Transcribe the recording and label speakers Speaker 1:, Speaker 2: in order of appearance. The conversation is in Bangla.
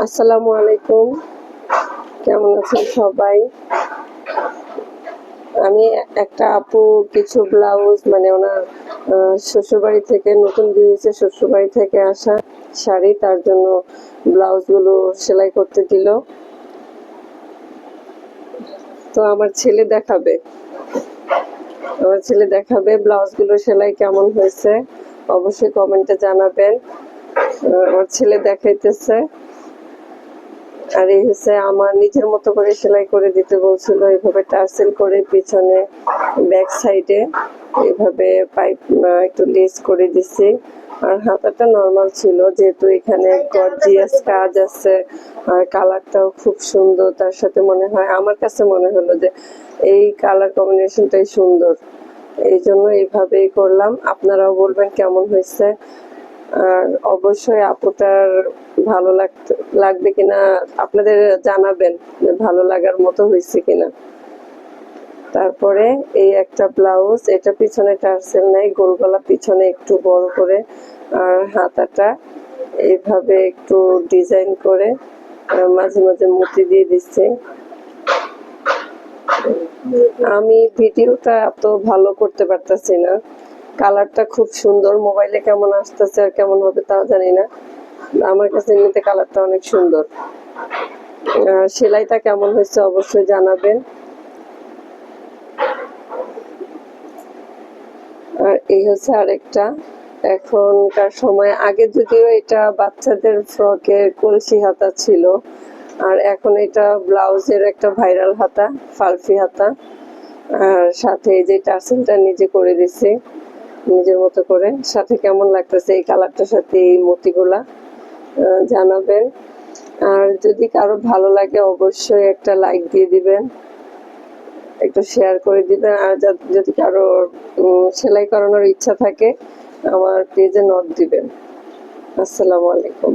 Speaker 1: আসসালামু আলাইকুম। কেমন আছেন সবাই? আমি একটা আপু কিছু ব্লাউজ মানে ওনার শ্বশুরবাড়ি থেকে নতুন বিয়ে হয়েছে, শ্বশুরবাড়ি থেকে আসা শাড়ি, তার জন্য ব্লাউজগুলো সেলাই করতে দিল। তো আমার ছেলে দেখাবে ব্লাউজগুলো সেলাই কেমন হয়েছে, অবশ্যই কমেন্টে জানাবেন। আমার ছেলে দেখাইতেছে। আর এই হচ্ছে আমার নিজের মতো করে সেলাই করে দিতে বলছিল, এইভাবে টার্সেল করে পিছনে ব্যাক সাইডে এইভাবে পাইপ একটু লেস করে দিছি। আর হাতাটা নর্মাল ছিল, যেহেতু এখানে গর্জিয়াস কাজ আছে আর কালারটাও খুব সুন্দর, তার সাথে আমার কাছে মনে হলো যে এই কালার কম্বিনেশনটাই সুন্দর, এই জন্য এইভাবেই করলাম। আপনারাও বলবেন কেমন হয়েছে। আর অবশ্যই আপুটার ভালো লাগবে কিনা আপনাদের জানাবেন, ভালো লাগার মতো হয়েছে কিনা। তারপরে এই একটা ব্লাউজ, এটা পিছনে টার্সেল নাই, গোল গলা, পিছনে একটু বড় করে, আর হাতাটা এইভাবে একটু ডিজাইন করে মাঝে মাঝে মুতি দিয়ে দিচ্ছে। আমি ভিডিওটা এত ভালো করতে পারতেছি না, কালারটা খুব সুন্দর, মোবাইলে কেমন আসতেছে আর কেমন হবে তাও জানি না। আমার কাছে এমনিতে কালারটা অনেক সুন্দর। সেলাইটা কেমন হয়েছে অবশ্যই জানাবেন। আর এই হচ্ছে আরেকটা, এখনকার সময়, আগে যদিও এটা বাচ্চাদের ফ্রকের কলসি হাতা ছিল, আর এখন এটা ব্লাউজের একটা ভাইরাল হাতা, ফালফি হাতা। আর সাথে এই যে টার্সেলটা নিজে করে দিছি নিজের মতো করে। সাথে কেমন লাগতেছে এই কালারটার সাথে এই মতিগুলা জানাবেন। আর যদি কারো ভালো লাগে অবশ্যই একটা লাইক দিয়ে দিবেন, একটু শেয়ার করে দিবেন। আর যদি কারো সেলাই করানোর ইচ্ছা থাকে আমার পেজে নক দিবেন। আসসালামু আলাইকুম।